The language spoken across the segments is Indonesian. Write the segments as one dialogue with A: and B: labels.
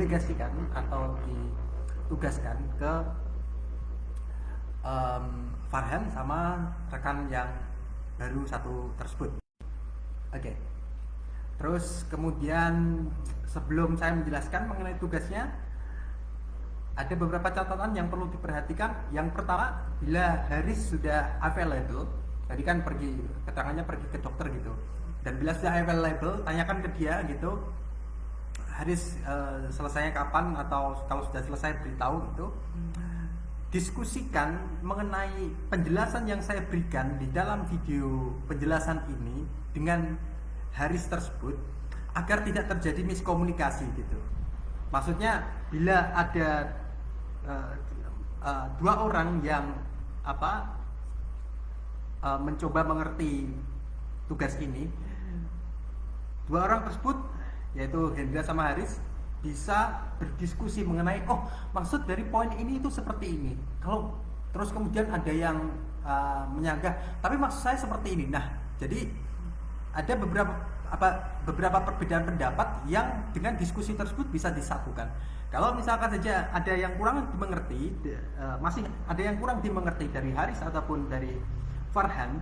A: didelegasikan atau ditugaskan ke Farhan sama rekan yang baru satu tersebut. Oke. Terus kemudian sebelum saya menjelaskan mengenai tugasnya, ada beberapa catatan yang perlu diperhatikan. Yang pertama, bila Haris sudah available, tadi kan keterangannya pergi ke dokter gitu, dan bila sudah available, tanyakan ke dia gitu, Haris selesainya kapan, atau kalau sudah selesai beritahu gitu. Diskusikan mengenai penjelasan yang saya berikan di dalam video penjelasan ini dengan Haris tersebut agar tidak terjadi miskomunikasi gitu. Maksudnya bila ada dua orang yang mencoba mengerti tugas ini, dua orang tersebut yaitu Hendra sama Haris bisa berdiskusi mengenai maksud dari poin ini itu seperti ini. Kalau terus kemudian ada yang menyanggah, tapi maksud saya seperti ini. Nah, jadi ada beberapa perbedaan pendapat yang dengan diskusi tersebut bisa disatukan. Kalau misalkan saja ada yang kurang dimengerti, masih ada yang kurang dimengerti dari Haris ataupun dari Farhan,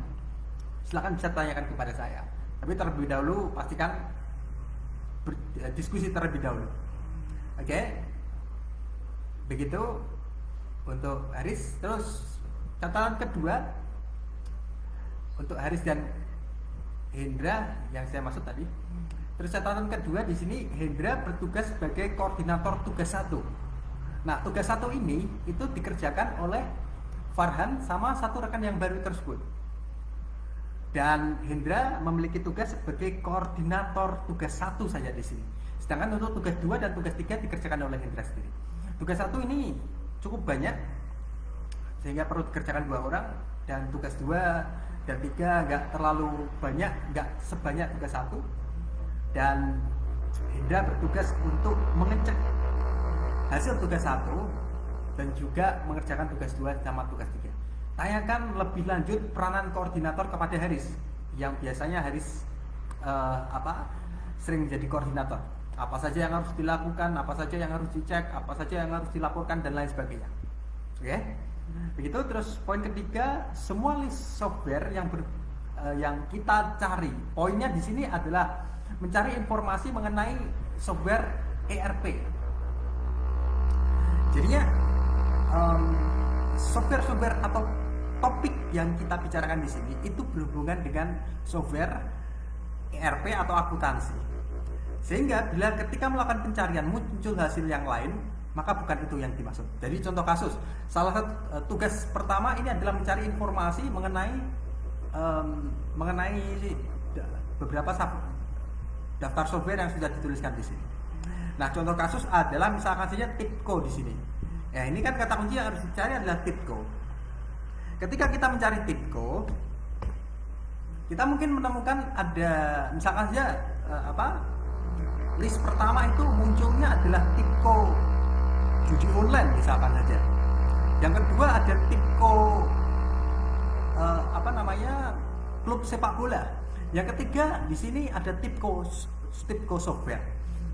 A: silakan bisa tanyakan kepada saya. Tapi terlebih dahulu pastikan diskusi terlebih dahulu. Oke. Begitu untuk Haris. Terus catatan kedua untuk Haris dan Hendra yang saya maksud tadi. Terus catatan kedua di sini, Hendra bertugas sebagai koordinator tugas 1. Nah, tugas 1 ini itu dikerjakan oleh Farhan sama satu rekan yang baru tersebut. Dan Hendra memiliki tugas sebagai koordinator tugas 1 saja di sini. Sedangkan untuk tugas 2 dan tugas 3 dikerjakan oleh Hendra sendiri. Tugas 1 ini cukup banyak sehingga perlu dikerjakan 2 orang, dan tugas 2 dan 3 nggak terlalu banyak, nggak sebanyak tugas 1. Dan Hendra bertugas untuk mengecek hasil tugas 1 dan juga mengerjakan tugas 2 sama tugas 3. Tanyakan lebih lanjut peranan koordinator kepada Haris, yang biasanya Haris sering jadi koordinator. Apa saja yang harus dilakukan, apa saja yang harus dicek, apa saja yang harus dilaporkan, dan lain sebagainya. Oke? Begitu. Terus poin ketiga, semua list software yang kita cari, poinnya di sini adalah mencari informasi mengenai software ERP. Jadinya software atau topik yang kita bicarakan di sini itu berhubungan dengan software ERP atau akuntansi. Sehingga bila ketika melakukan pencarian muncul hasil yang lain, maka bukan itu yang dimaksud. Jadi contoh kasus, salah satu tugas pertama ini adalah mencari informasi mengenai beberapa daftar software yang sudah dituliskan di sini. Nah, contoh kasus adalah misalkan saja Tipco di sini. Ya, ini kan kata kunci yang harus dicari adalah Tipco. Ketika kita mencari Tipco, kita mungkin menemukan ada misalkan saja list pertama itu munculnya adalah Tipco judi online misalkan saja. Yang kedua ada Tipco klub sepak bola. Yang ketiga di sini ada Tipco software.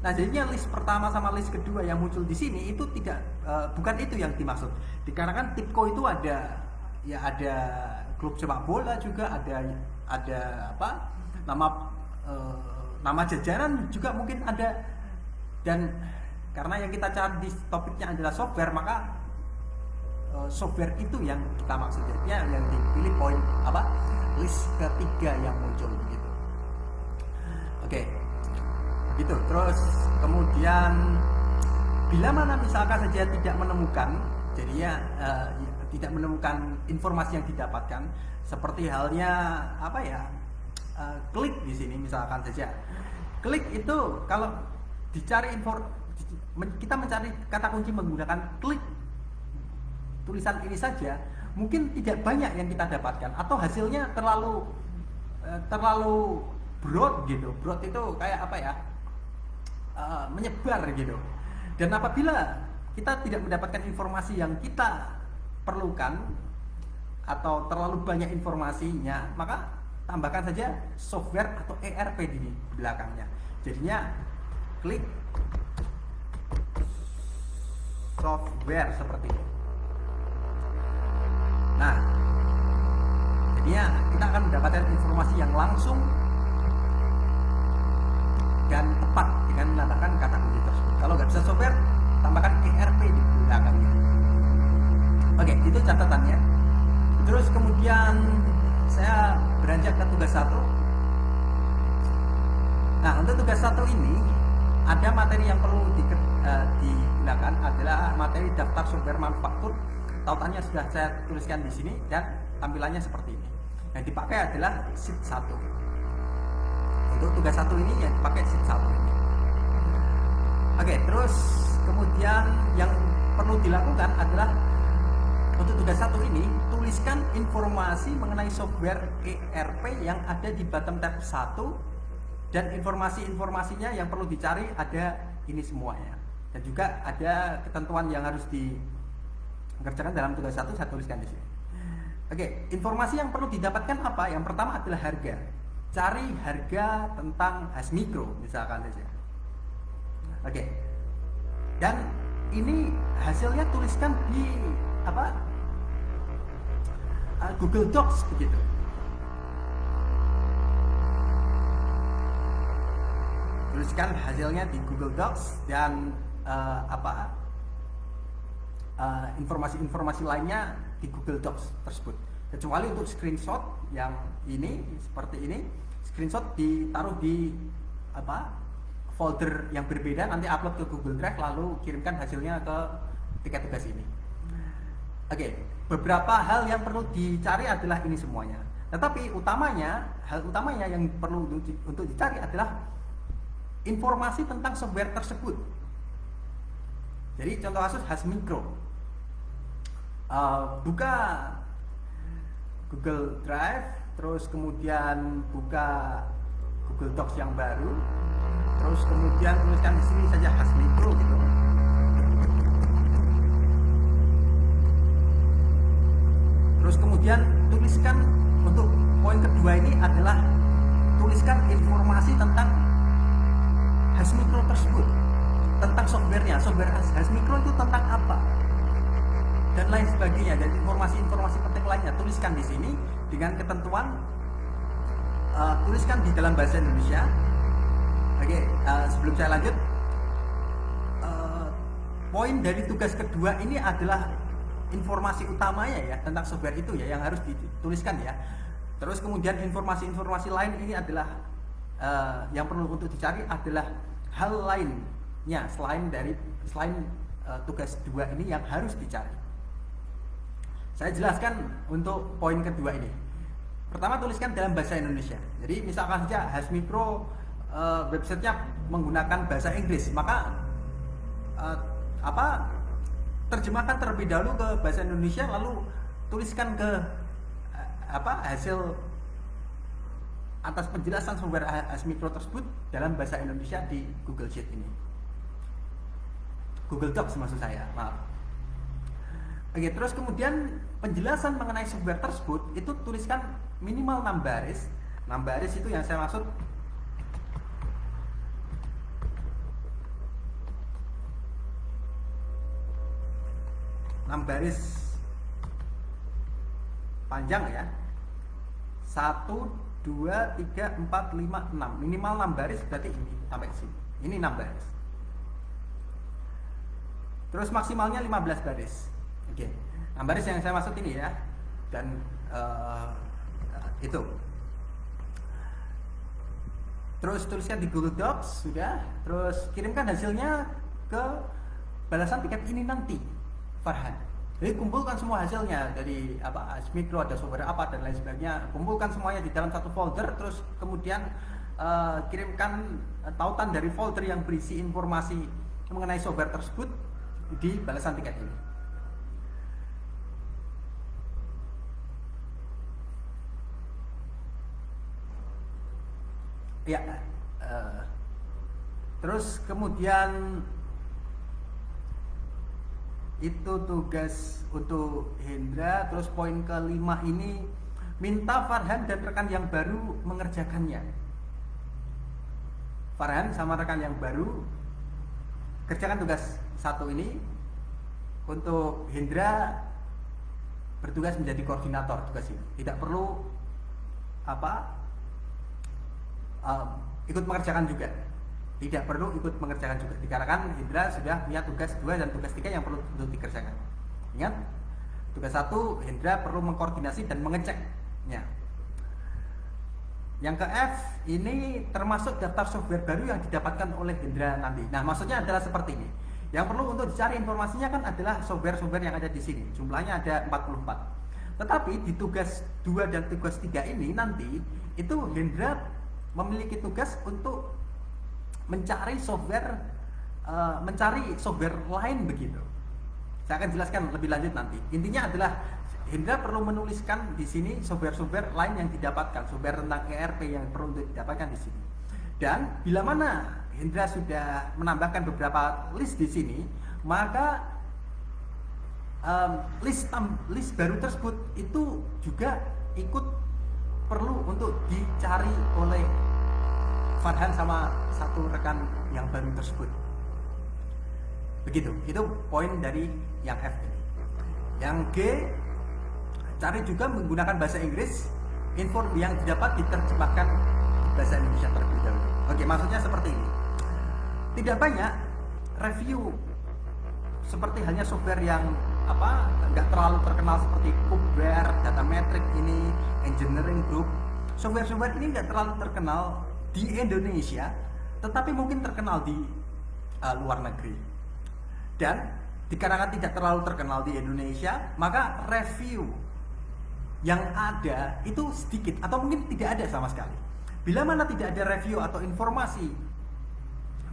A: Nah, jadinya list pertama sama list kedua yang muncul di sini itu bukan itu yang dimaksud. Dikarenakan Tipco itu ada klub sepak bola juga, ada nama jajaran juga mungkin ada. Dan karena yang kita cari di topiknya adalah software, maka software itu yang kita maksud. Jadinya yang dipilih poin list ketiga yang muncul begitu. Oke. Begitu. Terus kemudian bila mana misalkan saja tidak menemukan, jadinya tidak menemukan informasi yang didapatkan, seperti halnya klik di sini misalkan saja. Klik itu kalau dicari kita mencari kata kunci menggunakan klik tulisan ini saja, mungkin tidak banyak yang kita dapatkan, atau hasilnya terlalu broad gitu. Broad itu kayak menyebar gitu. Dan apabila kita tidak mendapatkan informasi yang kita perlukan atau terlalu banyak informasinya, maka tambahkan saja software atau ERP di belakangnya. Jadinya klik software seperti ini. Nah, jadinya kita akan mendapatkan informasi yang langsung dan tepat dengan menambahkan kata kunci tersebut. Kalau nggak bisa software, tambahkan ERP di belakangnya. Oke, itu catatannya. Terus kemudian saya beranjak ke tugas 1. Nah, untuk tugas 1 ini ada materi yang perlu digunakan adalah materi daftar software manufaktur. Tautannya sudah saya tuliskan di sini dan tampilannya seperti ini. Yang dipakai adalah sheet 1. Untuk tugas 1 ini yang dipakai sheet 1 ini. Oke, terus kemudian yang perlu dilakukan adalah untuk tugas 1 ini tuliskan informasi mengenai software ERP yang ada di bottom tab 1 dan informasi-informasinya yang perlu dicari ada ini semuanya. Dan juga ada ketentuan yang harus dikerjakan dalam tugas 1 saya tuliskan di sini. Oke, informasi yang perlu didapatkan apa? Yang pertama adalah harga. Cari harga tentang Hasmicro misalkan saja. Oke. Dan ini hasilnya tuliskan di Google Docs begitu. Tuliskan hasilnya di Google Docs dan informasi-informasi lainnya di Google Docs tersebut. Kecuali untuk screenshot yang ini seperti ini, screenshot ditaruh di folder yang berbeda, nanti upload ke Google Drive lalu kirimkan hasilnya ke tiket tugas ini. Oke, beberapa hal yang perlu dicari adalah ini semuanya. Tetapi hal utamanya yang perlu untuk dicari adalah informasi tentang software tersebut. Jadi contoh kasus Hasmicro. Buka Google Drive, terus kemudian buka Google Docs yang baru, terus kemudian tuliskan di sini saja Hasmicro gitu. Terus kemudian tuliskan untuk poin kedua ini adalah tuliskan informasi tentang Hasmicro tersebut, tentang softwarenya, software Hasmicro itu tentang apa dan lain sebagainya, dan informasi-informasi penting lainnya tuliskan di sini dengan ketentuan tuliskan di dalam bahasa Indonesia. Oke, sebelum saya lanjut, poin dari tugas kedua ini adalah informasi utamanya ya tentang software itu ya yang harus dituliskan ya. Terus kemudian informasi-informasi lain ini adalah yang perlu untuk dicari adalah hal lainnya selain tugas 2 ini yang harus dicari. Saya jelaskan untuk poin kedua ini. Pertama, tuliskan dalam bahasa Indonesia. Jadi misalkan saja Hasmicro websitenya menggunakan bahasa Inggris, maka terjemahkan terlebih dahulu ke bahasa Indonesia, lalu tuliskan ke hasil atas penjelasan software Hasmicro tersebut dalam bahasa Indonesia di Google Sheet ini, Google Docs maksud saya, maaf. Oke, terus kemudian penjelasan mengenai software tersebut itu tuliskan minimal 6 baris. 6 baris itu yang saya maksud baris panjang ya, 1, 2, 3, 4, 5, 6, minimal 6 baris, berarti ini sampai sini, ini 6 baris. Terus maksimalnya 15 baris. Oke, 6 baris yang saya maksud ini ya, dan itu. Terus tuliskan di Google Docs sudah, terus kirimkan hasilnya ke balasan tiket ini nanti, Farhan. Jadi kumpulkan semua hasilnya dari Hasmicro, ada software apa dan lain sebagainya. Kumpulkan semuanya di dalam satu folder, terus kemudian kirimkan tautan dari folder yang berisi informasi mengenai software tersebut di balasan tiket ini. Ya, terus kemudian itu tugas untuk Hendra. Terus poin kelima ini minta Farhan dan rekan yang baru mengerjakannya. Farhan sama rekan yang baru kerjakan tugas 1 ini untuk Hendra bertugas menjadi koordinator tugas ini. Tidak perlu ikut mengerjakan juga. Tidak perlu ikut mengerjakan juga. Dikarenakan Hendra sudah punya tugas 2 dan tugas 3 yang perlu untuk dikerjakan. Ingat, tugas 1 Hendra perlu mengkoordinasi dan mengeceknya. Yang ke F ini termasuk daftar software baru yang didapatkan oleh Hendra nanti. Nah, maksudnya adalah seperti ini. Yang perlu untuk dicari informasinya kan adalah software-software yang ada di sini. Jumlahnya ada 44. Tetapi di tugas 2 dan tugas 3 ini nanti itu Hendra memiliki tugas untuk mencari software lain begitu. Saya akan jelaskan lebih lanjut nanti. Intinya adalah Hendra perlu menuliskan di sini software-software lain yang didapatkan, software tentang ERP yang perlu didapatkan di sini. Dan bila mana Hendra sudah menambahkan beberapa list di sini, maka list baru tersebut itu juga ikut perlu untuk dicari oleh Farhan sama satu rekan yang baru tersebut. Begitu, itu poin dari yang F ini. Yang G, cari juga menggunakan bahasa Inggris, info yang didapat diterjemahkan bahasa Indonesia terlebih dahulu. Oke, maksudnya seperti ini. Tidak banyak review seperti halnya software yang nggak terlalu terkenal seperti Kubeware, Datametric ini, Engineering Group. Software-software ini nggak terlalu terkenal di Indonesia, tetapi mungkin terkenal di luar negeri. Dan dikarenakan tidak terlalu terkenal di Indonesia, maka review yang ada itu sedikit atau mungkin tidak ada sama sekali. Bila mana tidak ada review atau informasi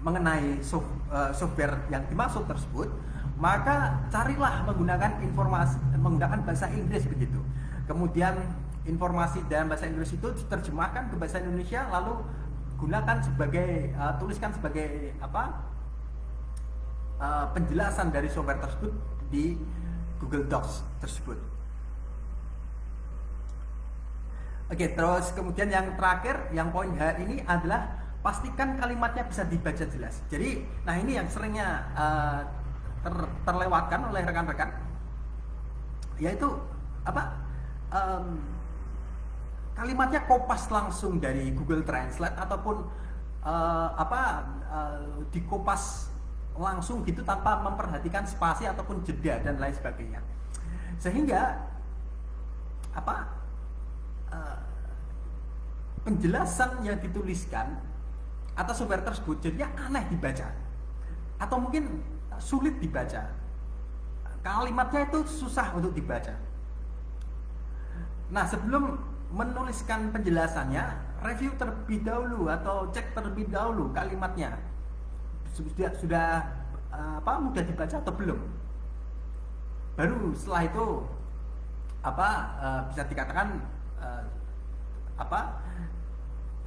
A: mengenai software yang dimaksud tersebut, maka carilah menggunakan bahasa Inggris begitu. Kemudian informasi dalam bahasa Inggris itu diterjemahkan ke bahasa Indonesia, lalu gunakan sebagai tuliskan sebagai penjelasan dari software tersebut di Google Docs tersebut. Oke, terus kemudian yang terakhir, yang poin H ini adalah pastikan kalimatnya bisa dibaca jelas. Jadi, nah ini yang seringnya terlewatkan oleh rekan-rekan, yaitu kalimatnya kopas langsung dari Google Translate ataupun dikopas langsung gitu tanpa memperhatikan spasi ataupun jeda dan lain sebagainya. Sehingga penjelasan yang dituliskan atas software tersebut jadinya aneh dibaca atau mungkin sulit dibaca, kalimatnya itu susah untuk dibaca. Nah, sebelum menuliskan penjelasannya, review terlebih dahulu atau cek terlebih dahulu kalimatnya sudah mudah dibaca atau belum. Baru setelah itu bisa dikatakan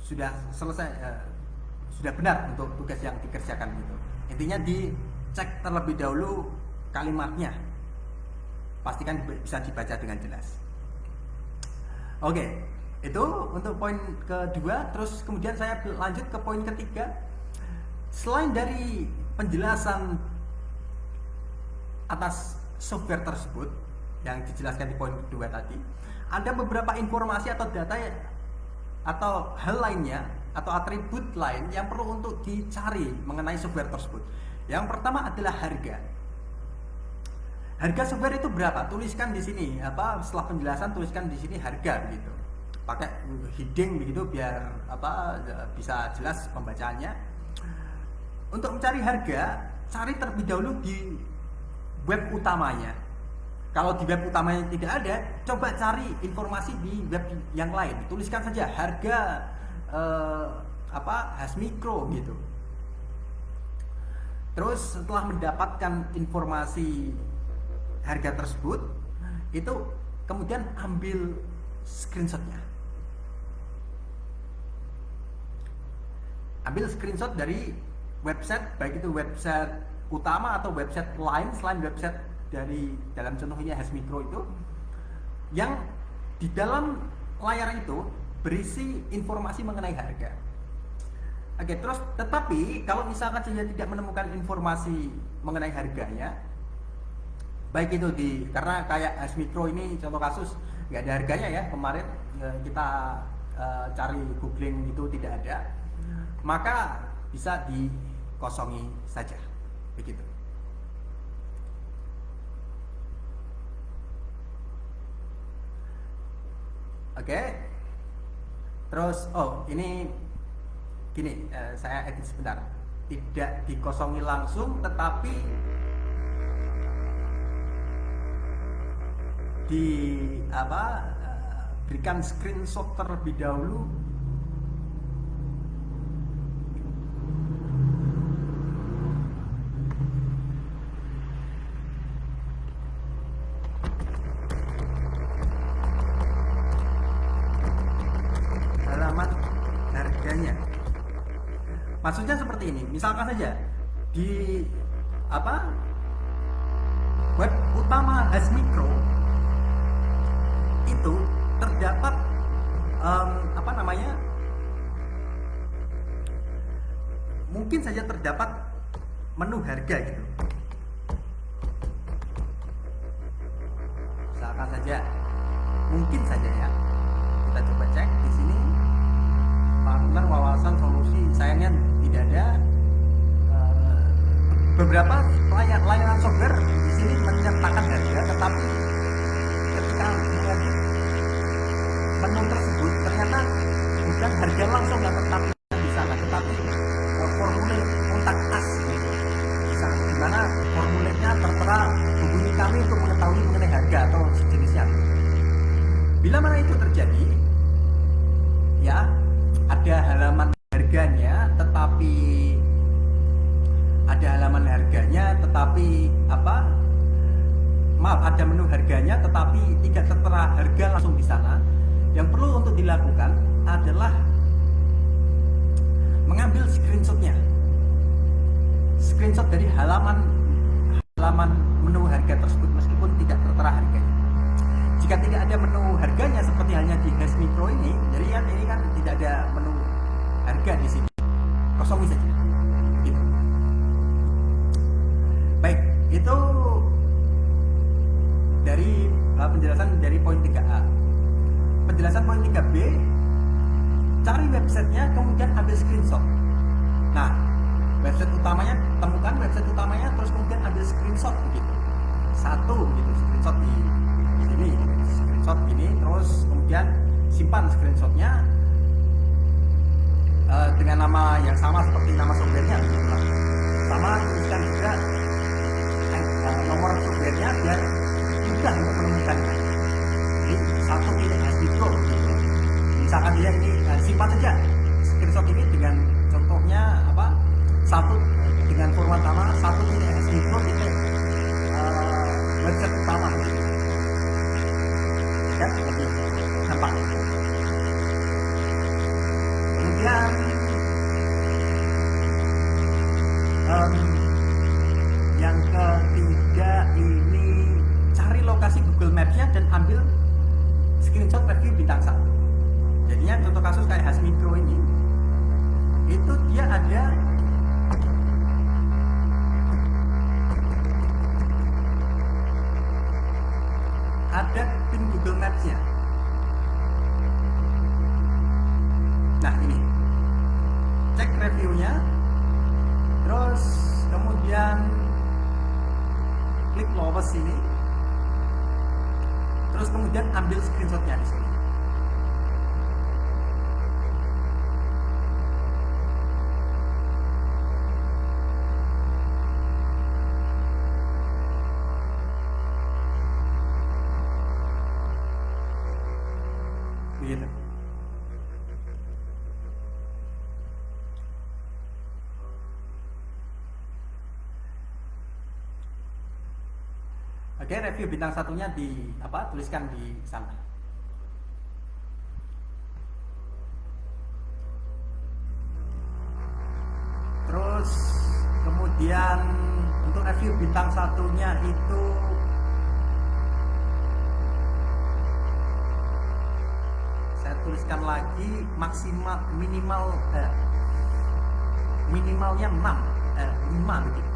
A: sudah selesai, sudah benar untuk tugas yang dikerjakan gitu. Intinya dicek terlebih dahulu kalimatnya, pastikan bisa dibaca dengan jelas. Oke, itu untuk poin kedua. Terus kemudian saya lanjut ke poin ketiga. Selain dari penjelasan atas software tersebut yang dijelaskan di poin kedua tadi, ada beberapa informasi atau data atau hal lainnya atau atribut lain yang perlu untuk dicari mengenai software tersebut. Yang pertama adalah harga. Harga software itu berapa? Tuliskan di sini. Setelah penjelasan tuliskan di sini harga begitu. Pakai heading begitu biar bisa jelas pembacaannya. Untuk mencari harga, cari terlebih dahulu di web utamanya. Kalau di web utamanya tidak ada, coba cari informasi di web yang lain. Tuliskan saja harga Hasmicro gitu. Terus setelah mendapatkan informasi harga tersebut, itu kemudian ambil screenshotnya. Ambil screenshot dari website, baik itu website utama atau website lain selain website dari dalam contohnya Hasmicro itu, yang di dalam layar itu berisi informasi mengenai harga. Oke, terus tetapi kalau misalkan saya tidak menemukan informasi mengenai harganya, baik itu karena kayak S Mikro ini contoh kasus nggak ada harganya ya kemarin, kita cari googling itu tidak ada, maka bisa dikosongi saja begitu. Oke. Terus ini gini, saya edit sebentar, tidak dikosongi langsung tetapi berikan screenshot terlebih dahulu halaman harganya. Maksudnya seperti ini, misalkan saja di web utama Has Mikro itu terdapat mungkin saja terdapat menu harga gitu. Misalkan saja, mungkin saja ya, kita coba cek di sini partner wawasan solusi, sayangnya tidak ada. Beberapa layanan software di sini menyertakan harga, tetapi ketika mengedit menu tersebut ternyata bukan harga langsung yang tetap di sana, tetapi formulir kontak us di sana, di mana formulirnya tertera hubungi kami untuk mengetahui mengenai harga atau sejenisnya. Bila mana itu terjadi, ya ada halaman harganya, tetapi ada menu harganya tetapi tidak tertera harga langsung di sana. Yang perlu untuk dilakukan adalah mengambil screenshotnya, screenshot dari halaman menu harga tersebut meskipun tidak tertera harganya. Jika tidak ada menu harganya seperti halnya di Has Mikro ini, jadi ini kan tidak ada menu harga di sini, kosongi saja. Gitu. Baik, itu dari penjelasan dari poin 3A. Penjelasan poin 3B, cari websitenya kemudian ambil screenshot. Nah, website utamanya, temukan website utamanya, terus kemudian ambil screenshot begitu. Satu begitu, screenshot di sini, screenshot gini, terus kemudian simpan screenshotnya dengan nama yang sama seperti nama softwarenya, sama tuliskan juga nomor softwarenya biar mudah untuk menemukannya. Jadi satu ini Has Mikro, misalkan dia ini simpan saja screenshot ini dengan contohnya satu dengan format nama, satu ini Has Mikro itu website utama, ya lebih gampang. Kemudian yang ketiga ini cari lokasi Google Maps-nya dan ambil screenshot review bintang 1. Jadinya contoh kasus kayak Has Mikro ini, itu dia ada pin Google Maps-nya. Nah ini, cek reviewnya, terus kemudian klik lowes sini, terus kemudian ambil screenshotnya di sini. Begitu. Oke, review bintang satunya tuliskan di sana. Terus kemudian untuk review bintang satunya itu saya tuliskan lagi minimalnya 5 begitu.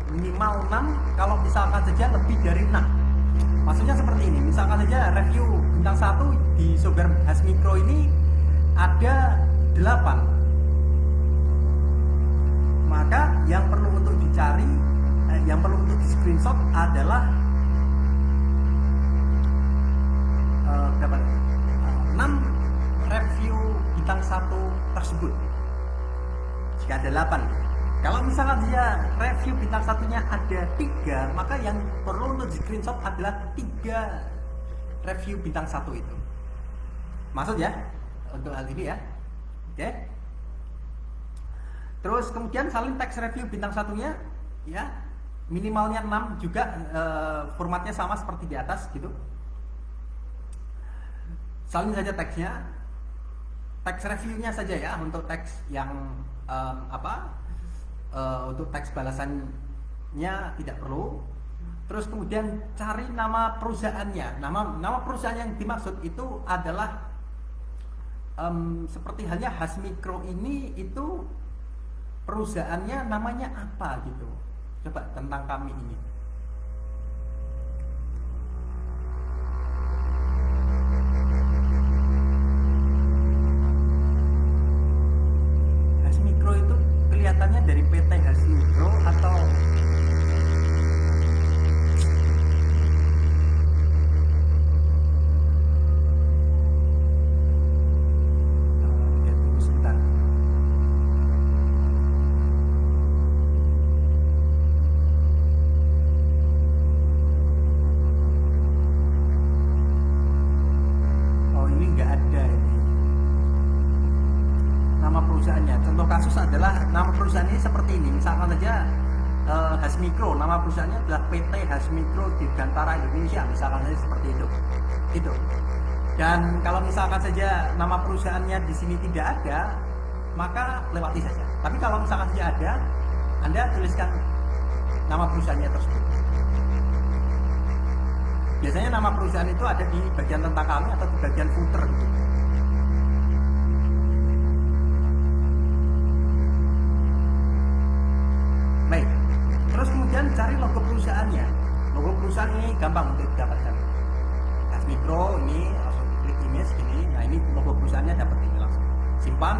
A: minimal 6, kalau misalkan saja lebih dari 6. Maksudnya seperti ini, misalkan saja review bintang 1 di software Hasmicro ini ada 8, maka yang perlu untuk dicari, yang perlu untuk di screenshot adalah 6 review bintang 1 tersebut. Jika ada 8, kalau misalkan dia review bintang 1-nya ada 3, maka yang perlu untuk di screenshot adalah 3 review bintang 1 itu. Maksud ya untuk hal ini ya. Oke. Terus kemudian salin teks review bintang 1-nya ya, minimalnya 6 juga, formatnya sama seperti di atas gitu. Salin saja teksnya, teks reviewnya saja ya, untuk teks yang untuk teks balasannya tidak perlu. Terus kemudian cari nama perusahaannya. Nama perusahaan yang dimaksud itu adalah seperti halnya Hasmicro ini, itu perusahaannya namanya apa gitu. Coba tentang kami ini. Hasmicro itu kelihatannya dari PT Hasmicro atau tunggu sebentar. Oh, ini nggak ada ini nama perusahaannya. Contoh kasus adalah nama perusahaan ini seperti ini. Misalkan saja Hasmicro, nama perusahaannya adalah PT Hasmicro Dirgantara Indonesia, misalkan saja seperti itu. Itu. Dan kalau misalkan saja nama perusahaannya di sini tidak ada, maka lewati saja. Tapi kalau misalkan saja ada, Anda tuliskan nama perusahaannya tersebut. Biasanya nama perusahaan itu ada di bagian tentang kami atau di bagian footer gitu. Baik, terus kemudian cari logo perusahaannya. Logo perusahaan ini gampang untuk didapatkan. Hasmicro ini langsung klik image gini. Nah, ini logo perusahaannya dapat ini langsung. Simpan,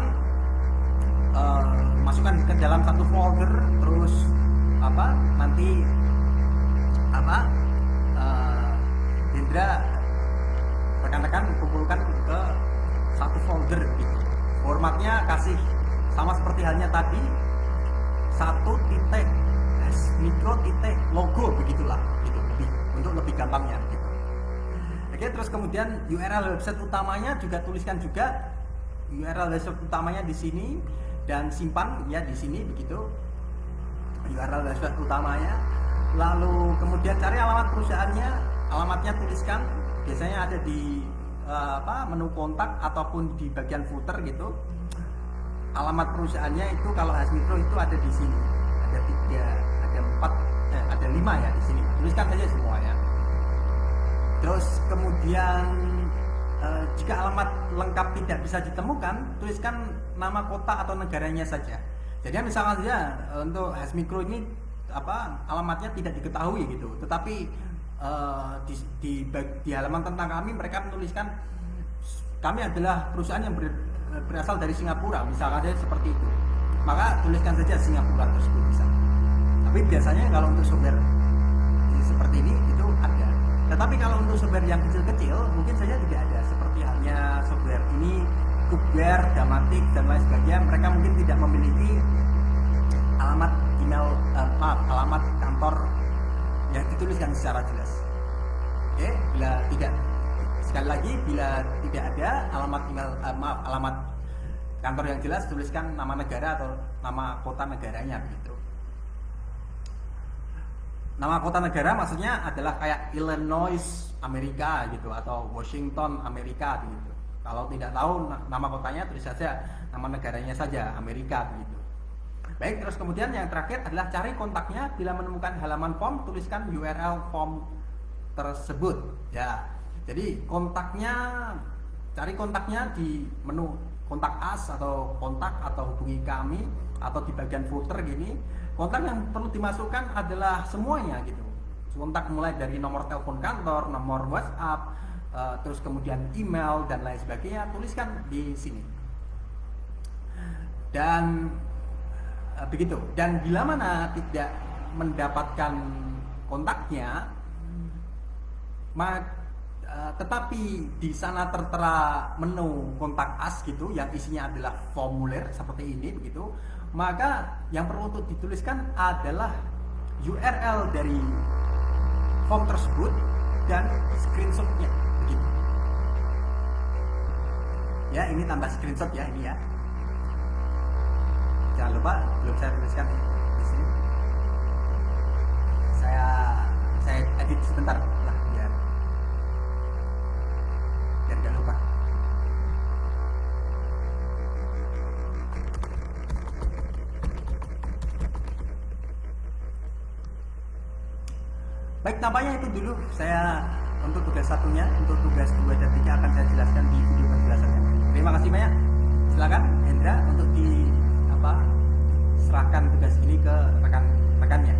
A: masukkan ke dalam satu folder. Terus nanti Indra rekan-rekan kumpulkan ke satu folder gitu. Formatnya kasih sama seperti halnya tadi, 1 titik Hasmicro titik logo, begitulah gitu, untuk lebih gampangnya gitu. Oke, terus kemudian URL website utamanya juga tuliskan juga URL website utamanya di sini dan simpan ya di sini begitu, URL website utamanya. Lalu kemudian cari alamat perusahaannya, alamatnya tuliskan, biasanya ada di menu kontak ataupun di bagian footer gitu. Alamat perusahaannya itu kalau Hasmicro itu ada di sini, ada 5 ya di sini. Tuliskan saja semuanya. Terus kemudian jika alamat lengkap tidak bisa ditemukan, tuliskan nama kota atau negaranya saja. Jadi misalkan saja untuk Hasmicro ini alamatnya tidak diketahui gitu, tetapi di halaman tentang kami mereka menuliskan kami adalah perusahaan yang berasal dari Singapura, misalkan saja seperti itu, maka tuliskan saja Singapura tersebut bisa. Tapi biasanya kalau untuk software seperti ini itu ada. Tetapi kalau untuk software yang kecil-kecil mungkin saja tidak ada, seperti halnya software ini, Kubeware, Damatic dan lain sebagainya, mereka mungkin tidak memiliki alamat email, alamat kantor yang dituliskan secara jelas. Oke, bila tidak, sekali lagi, bila tidak ada alamat email, alamat kantor yang jelas, tuliskan nama negara atau nama kota negaranya begitu. Nama kota negara maksudnya adalah kayak Illinois Amerika gitu, atau Washington Amerika gitu. Kalau tidak tahu nama kotanya, tulis saja nama negaranya saja, Amerika begitu. Baik, terus kemudian yang terakhir adalah cari kontaknya. Bila menemukan halaman form, tuliskan URL form tersebut ya. Jadi kontaknya, cari kontaknya di menu kontak us atau kontak atau hubungi kami, atau di bagian footer gini, kontak yang perlu dimasukkan adalah semuanya gitu. Kontak mulai dari nomor telepon kantor, nomor WhatsApp, terus kemudian email dan lain sebagainya, tuliskan di sini. Dan begitu. Dan bila mana tidak mendapatkan kontaknya, tetapi di sana tertera menu kontak us gitu yang isinya adalah formulir seperti ini begitu, maka yang perlu untuk dituliskan adalah URL dari form tersebut dan screenshotnya begitu. Ya, ini tambah screenshot ya ini ya. Jangan lupa, belum saya tuliskan di sini. Saya edit sebentar lah biar jangan lupa. Baik, nampaknya itu dulu saya untuk tugas satunya. Untuk tugas 2 dan 3 akan saya jelaskan di video penjelasannya. Terima kasih banyak. Silakan Hendra untuk serahkan tugas ini ke rekan-rekannya.